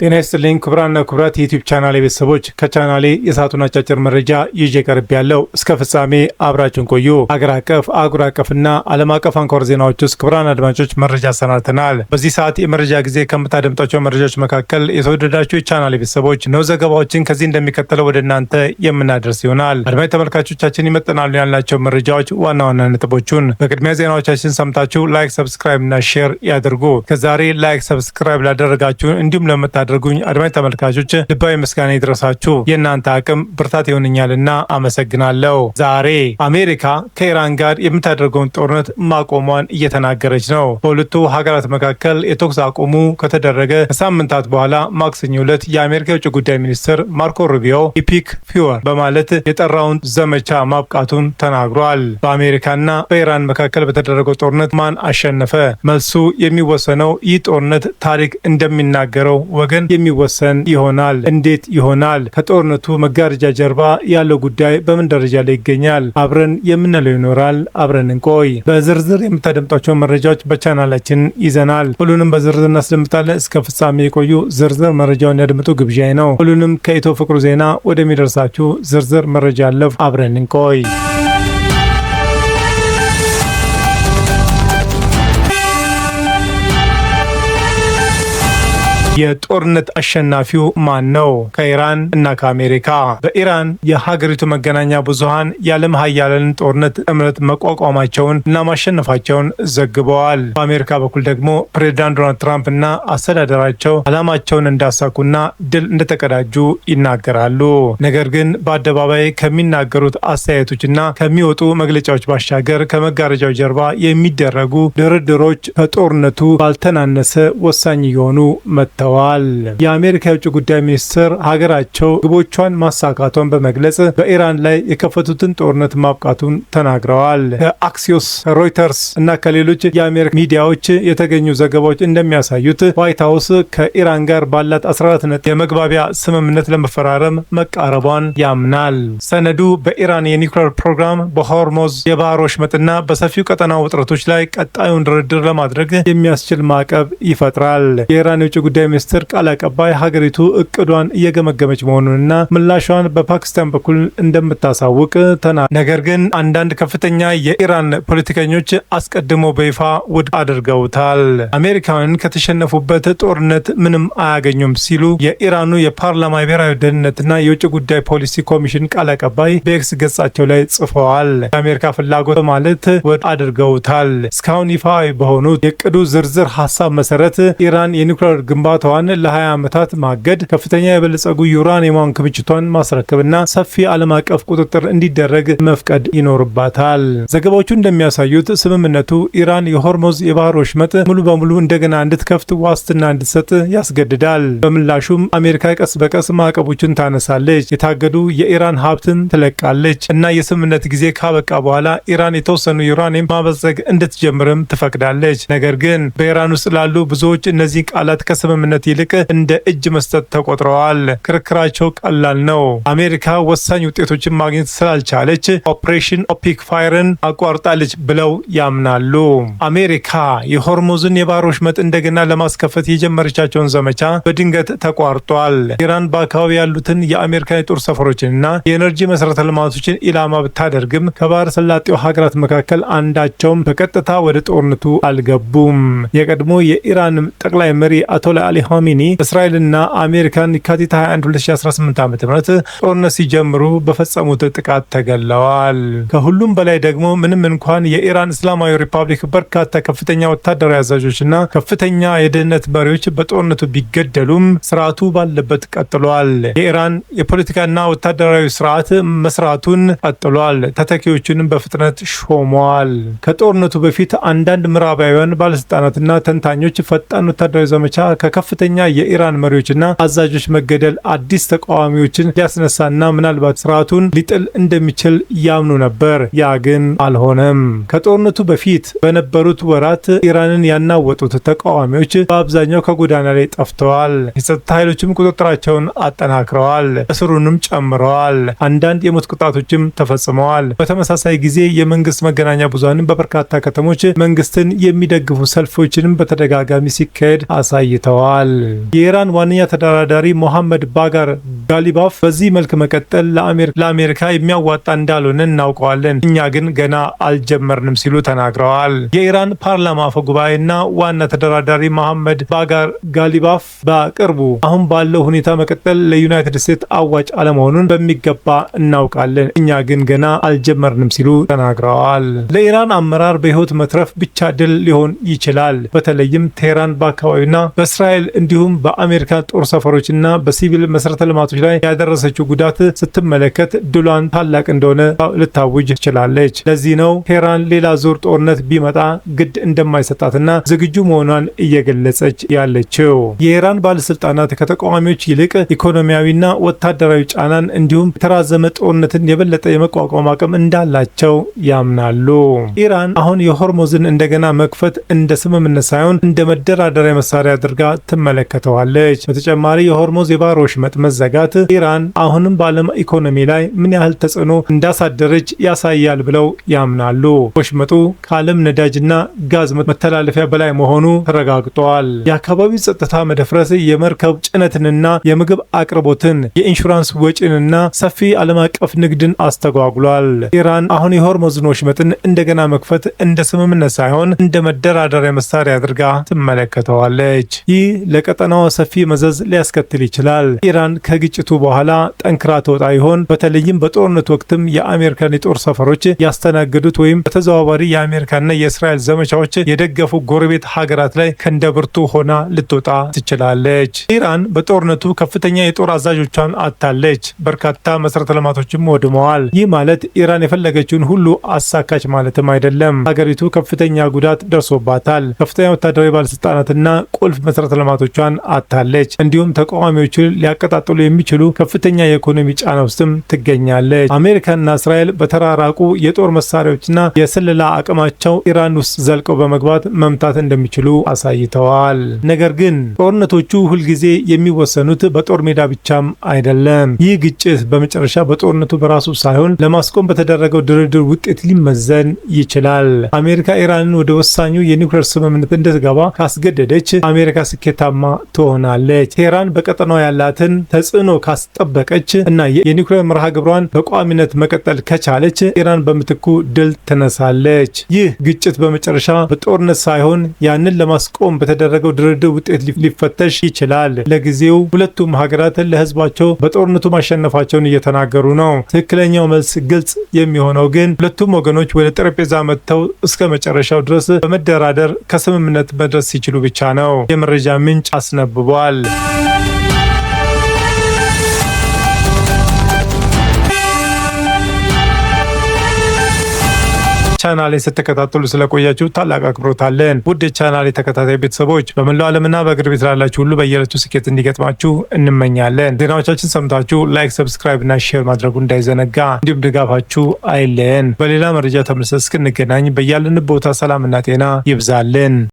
ጤና ይስጥልኝ ክቡራንና ክቡራት የዩቲዩብ ቻናሌ ቤተሰቦች፣ ከቻናሌ የሰዓቱን አጫጭር መረጃ ይዤ ቀርብ ያለው እስከ ፍጻሜ አብራችሁን ቆዩ። አገር አቀፍ፣ አህጉር አቀፍና ዓለም አቀፍ አንኳር ዜናዎች ውስጥ ክቡራን አድማጮች መረጃ አሰናድተናል። በዚህ ሰዓት የመረጃ ጊዜ ከምታደምጧቸው መረጃዎች መካከል የተወደዳችሁ የቻናሌ ቤተሰቦች ነው ዘገባዎችን ከዚህ እንደሚከተለው ወደ እናንተ የምናደርስ ይሆናል። አድማጭ ተመልካቾቻችን ይመጥናሉ ያልናቸው መረጃዎች ዋና ዋና ነጥቦቹን በቅድሚያ ዜናዎቻችን ሰምታችሁ ላይክ፣ ሰብስክራይብ እና ሼር ያድርጉ። ከዛሬ ላይክ፣ ሰብስክራይብ ላደረጋችሁ እንዲሁም ለምታደርጉኝ አድማጭ ተመልካቾች ልባዊ ምስጋና ይድረሳችሁ። የእናንተ አቅም ብርታት ይሆንኛልና አመሰግናለሁ። ዛሬ አሜሪካ ከኢራን ጋር የምታደርገውን ጦርነት ማቆሟን እየተናገረች ነው። በሁለቱ ሀገራት መካከል የተኩስ አቁሙ ከተደረገ ከሳምንታት በኋላ ማክሰኞ ዕለት የአሜሪካ የውጭ ጉዳይ ሚኒስትር ማርኮ ሩቢዮ ኢፒክ ፊወር በማለት የጠራውን ዘመቻ ማብቃቱን ተናግሯል። በአሜሪካና በኢራን መካከል በተደረገው ጦርነት ማን አሸነፈ? መልሱ የሚወሰነው ይህ ጦርነት ታሪክ እንደሚናገረው ወገን የሚወሰን ይሆናል። እንዴት ይሆናል? ከጦርነቱ መጋረጃ ጀርባ ያለው ጉዳይ በምን ደረጃ ላይ ይገኛል? አብረን የምንለው ይኖራል። አብረን እንቆይ። በዝርዝር የምታደምጧቸው መረጃዎች በቻናላችን ይዘናል። ሁሉንም በዝርዝር እናስደምጣለን። እስከ ፍጻሜ የቆዩ ዝርዝር መረጃውን ያድምጡ ግብዣይ ነው። ሁሉንም ከኢትዮ ፍቅሩ ዜና ወደሚደርሳችሁ ዝርዝር መረጃ አለፍ። አብረን እንቆይ። የጦርነት አሸናፊው ማን ነው? ከኢራን እና ከአሜሪካ። በኢራን የሀገሪቱ መገናኛ ብዙሃን የዓለም ሀያላንን ጦርነት ጥምረት መቋቋማቸውን እና ማሸነፋቸውን ዘግበዋል። በአሜሪካ በኩል ደግሞ ፕሬዚዳንት ዶናልድ ትራምፕ እና አስተዳደራቸው ዓላማቸውን እንዳሳኩና ድል እንደተቀዳጁ ይናገራሉ። ነገር ግን በአደባባይ ከሚናገሩት አስተያየቶችና ከሚወጡ መግለጫዎች ባሻገር ከመጋረጃው ጀርባ የሚደረጉ ድርድሮች ከጦርነቱ ባልተናነሰ ወሳኝ የሆኑ መጥተዋል። የአሜሪካ የውጭ ጉዳይ ሚኒስትር ሀገራቸው ግቦቿን ማሳካቷን በመግለጽ በኢራን ላይ የከፈቱትን ጦርነት ማብቃቱን ተናግረዋል። ከአክሲዮስ፣ ሮይተርስ እና ከሌሎች የአሜሪካ ሚዲያዎች የተገኙ ዘገባዎች እንደሚያሳዩት ዋይት ሀውስ ከኢራን ጋር ባላት 14 ነጥብ የመግባቢያ ስምምነት ለመፈራረም መቃረቧን ያምናል። ሰነዱ በኢራን የኒውክሌር ፕሮግራም፣ በሆርሞዝ የባህር ወሽመጥና በሰፊው ቀጠና ውጥረቶች ላይ ቀጣዩን ድርድር ለማድረግ የሚያስችል ማዕቀብ ይፈጥራል። የኢራን የውጭ ጉዳይ ሚኒስትር ቃል አቀባይ ሀገሪቱ እቅዷን እየገመገመች መሆኑንና ምላሿን በፓኪስታን በኩል እንደምታሳውቅ ነገር ግን አንዳንድ ከፍተኛ የኢራን ፖለቲከኞች አስቀድሞ በይፋ ውድቅ አድርገውታል። አሜሪካውያን ከተሸነፉበት ጦርነት ምንም አያገኙም ሲሉ የኢራኑ የፓርላማ የብሔራዊ ደህንነትና የውጭ ጉዳይ ፖሊሲ ኮሚሽን ቃል አቀባይ በኤክስ ገጻቸው ላይ ጽፈዋል። የአሜሪካ ፍላጎት በማለት ውድቅ አድርገውታል። እስካሁን ይፋ በሆኑት የእቅዱ ዝርዝር ሀሳብ መሰረት ኢራን የኒውክሌር ግንባታዋን ለ20 ዓመታት ማገድ፣ ከፍተኛ የበለጸጉ ዩራኒየም ክምችቷን ማስረከብና ሰፊ ዓለም አቀፍ ቁጥጥር እንዲደረግ መፍቀድ ይኖርባታል። ዘገባዎቹ እንደሚያሳዩት ስምምነቱ ኢራን የሆርሞዝ የባህር ወሽመጥ ሙሉ በሙሉ እንደገና እንድትከፍት ዋስትና እንድትሰጥ ያስገድዳል። በምላሹም አሜሪካ ቀስ በቀስ ማዕቀቦችን ታነሳለች፣ የታገዱ የኢራን ሀብትን ትለቃለች እና የስምምነት ጊዜ ካበቃ በኋላ ኢራን የተወሰኑ ዩራኒየም ማበልጸግ እንድትጀምርም ትፈቅዳለች። ነገር ግን በኢራን ውስጥ ላሉ ብዙዎች እነዚህ ቃላት ከስምምነት ይልቅ እንደ እጅ መስጠት ተቆጥረዋል። ክርክራቸው ቀላል ነው። አሜሪካ ወሳኝ ውጤቶችን ማግኘት ስላልቻለች ኦፕሬሽን ኦፒክ ፋየርን አቋርጣለች ብለው ያምናሉ። አሜሪካ የሆርሙዝን የባህር ወሽመጥ እንደገና ለማስከፈት የጀመረቻቸውን ዘመቻ በድንገት ተቋርጧል። ኢራን በአካባቢ ያሉትን የአሜሪካ የጦር ሰፈሮችንና የኤነርጂ መሰረተ ልማቶችን ኢላማ ብታደርግም ከባህረ ሰላጤው ሀገራት መካከል አንዳቸውም በቀጥታ ወደ ጦርነቱ አልገቡም። የቀድሞ የኢራን ጠቅላይ መሪ አያቶላ አሊ ኻሜኒ እስራኤልና አሜሪካን የካቲት 21 2018 ዓ.ም ጦርነት ሲጀምሩ በፈጸሙት ጥቃት ተገለዋል። ከሁሉም በላይ ደግሞ ምንም እንኳን የኢራን እስላማዊ ሪፐብሊክ በርካታ ከፍተኛ ወታደራዊ አዛዦችና ከፍተኛ የደህንነት መሪዎች በጦርነቱ ቢገደሉም ስርዓቱ ባለበት ቀጥሏል። የኢራን የፖለቲካና ወታደራዊ ስርዓት መስራቱን ቀጥሏል። ተተኪዎቹንም በፍጥነት ሾመዋል። ከጦርነቱ በፊት አንዳንድ ምዕራባውያን ባለስልጣናትና ተንታኞች ፈጣን ወታደራዊ ዘመቻ ከከፍተኛ የኢራን መሪዎችና አዛዦች መገደል አዲስ ተቃዋሚዎችን ሊያስነሳና ምናልባት ስርዓቱን ሊጥል እንደሚችል ያምኑ ነበር። ያ ግን አልሆነም። ከጦርነቱ በፊት በነበሩት ወራት ኢራንን ያናወጡት ተቃዋሚዎች በአብዛኛው ከጎዳና ላይ ጠፍተዋል። የጸጥታ ኃይሎችም ቁጥጥራቸውን አጠናክረዋል፣ እስሩንም ጨምረዋል። አንዳንድ የሞት ቅጣቶችም ተፈጽመዋል። በተመሳሳይ ጊዜ የመንግስት መገናኛ ብዙሃንም በበርካታ ከተሞች መንግስትን የሚደግፉ ሰልፎችንም በተደጋጋሚ ሲካሄድ አሳይተዋል። ተናግረዋል። የኢራን ዋነኛ ተደራዳሪ ሞሐመድ ባጋር ጋሊባፍ በዚህ መልክ መቀጠል ለአሜሪካ የሚያዋጣ እንዳልሆነ እናውቀዋለን፣ እኛ ግን ገና አልጀመርንም ሲሉ ተናግረዋል። የኢራን ፓርላማ አፈ ጉባኤና ዋና ተደራዳሪ መሐመድ ባጋር ጋሊባፍ በቅርቡ አሁን ባለው ሁኔታ መቀጠል ለዩናይትድ ስቴትስ አዋጭ አለመሆኑን በሚገባ እናውቃለን፣ እኛ ግን ገና አልጀመርንም ሲሉ ተናግረዋል። ለኢራን አመራር በህይወት መትረፍ ብቻ ድል ሊሆን ይችላል። በተለይም ቴህራን በአካባቢና በእስራኤል እንዲሁም በአሜሪካ ጦር ሰፈሮችና በሲቪል መሰረተ ልማቶች ላይ ያደረሰችው ጉዳት ስትመለከት ድሏን ታላቅ እንደሆነ ልታውጅ ትችላለች። ለዚህ ነው ቴህራን ሌላ ዙር ጦርነት ቢመጣ ግድ እንደማይሰጣትና ዝግጁ መሆኗን እየገለጸች ያለችው። የኢራን ባለስልጣናት ከተቃዋሚዎች ይልቅ ኢኮኖሚያዊና ወታደራዊ ጫናን እንዲሁም የተራዘመ ጦርነትን የበለጠ የመቋቋም አቅም እንዳላቸው ያምናሉ። ኢራን አሁን የሆርሙዝን እንደገና መክፈት እንደ ስምምነት ሳይሆን እንደ መደራደሪያ መሳሪያ አድርጋ ትመለከተዋለች። በተጨማሪ የሆርሙዝ የባህር ወሽመጥ መዘጋት ኢራን አሁንም በዓለም ኢኮኖሚ ላይ ምን ያህል ተጽዕኖ እንዳሳደረች ያሳያል ብለው ያምናሉ። ወሽመጡ ከዓለም ነዳጅና ጋዝ መተላለፊያ በላይ መሆኑ ተረጋግጧል። የአካባቢው ጸጥታ መደፍረስ የመርከብ ጭነትንና የምግብ አቅርቦትን፣ የኢንሹራንስ ወጪንና ሰፊ ዓለም አቀፍ ንግድን አስተጓጉሏል። ኢራን አሁን የሆርሙዝን ወሽመጥን እንደገና መክፈት እንደ ስምምነት ሳይሆን እንደ መደራደሪያ መሳሪያ አድርጋ ትመለከተዋለች። ይህ ለቀጠናው ሰፊ መዘዝ ሊያስከትል ይችላል። ኢራን ከግጭቱ በኋላ ጠንክራ ትወጣ ይሆን? በተለይም በጦርነት ወቅትም የአሜሪካን የጦር ሰፈሮች ያስተናገዱት ወይም በተዘዋዋሪ የአሜሪካና የእስራኤል ዘመቻዎች የደገፉ ጎረቤት ሀገራት ላይ ከእንደብርቱ ሆና ልትወጣ ትችላለች። ኢራን በጦርነቱ ከፍተኛ የጦር አዛዦቿን አጥታለች። በርካታ መሰረተ ልማቶችም ወድመዋል። ይህ ማለት ኢራን የፈለገችውን ሁሉ አሳካች ማለትም አይደለም። ሀገሪቱ ከፍተኛ ጉዳት ደርሶባታል። ከፍተኛ ወታደራዊ ባለስልጣናትና ቁልፍ መሰረተ ልማቶቿን አጥታለች። እንዲሁም ተቃዋሚዎችን ሊያቀጣጥሉ የሚችሉ ከፍተኛ የኢኮኖሚ ጫና ውስጥም ትገኛለች። አሜሪካና እስራኤል በተራራቁ የጦር መሳሪያዎችና የስለላ አቅማቸው ኢራን ውስጥ ዘልቀው በመግባት መምታት እንደሚችሉ አሳይተዋል። ነገር ግን ጦርነቶቹ ሁልጊዜ የሚወሰኑት በጦር ሜዳ ብቻም አይደለም። ይህ ግጭት በመጨረሻ በጦርነቱ በራሱ ሳይሆን ለማስቆም በተደረገው ድርድር ውጤት ሊመዘን ይችላል። አሜሪካ ኢራንን ወደ ወሳኙ የኒውክሌር ስምምነት እንድትገባ ካስገደደች አሜሪካ ስኬታማ ትሆናለች። ቴህራን በቀጠናው ያላትን ተጽዕኖ ካስጠበቀች እና የኒውክሌር መርሃ ግብሯን በቋሚነት መቀጠል ከቻለች ኢራን በምትኩ ድል ትነሳለች። ይህ ግጭት በመጨረሻ በጦርነት ሳይሆን ያንን ለማስቆም በተደረገው ድርድር ውጤት ሊፈተሽ ይችላል። ለጊዜው ሁለቱም ሀገራት ለህዝባቸው በጦርነቱ ማሸነፋቸውን እየተናገሩ ነው። ትክክለኛው መልስ ግልጽ የሚሆነው ግን ሁለቱም ወገኖች ወደ ጠረጴዛ መጥተው እስከ መጨረሻው ድረስ በመደራደር ከስምምነት መድረስ ሲችሉ ብቻ ነው። የመረጃ ምንጭ አስነብቧል። ቻናሌን ስትከታተሉ ስለቆያችሁ ታላቅ አክብሮት አለን። ውድ ቻናሌ ተከታታይ ቤተሰቦች በመላው ዓለምና በእግር ቤት ላላችሁ ሁሉ በየዕለቱ ስኬት እንዲገጥማችሁ እንመኛለን። ዜናዎቻችን ሰምታችሁ ላይክ፣ ሰብስክራይብ እና ሼር ማድረጉ እንዳይዘነጋ፣ እንዲሁም ድጋፋችሁ አይለየን። በሌላ መረጃ ተመልሰን እስክንገናኝ በያለንበት ቦታ ሰላምና ጤና ይብዛልን።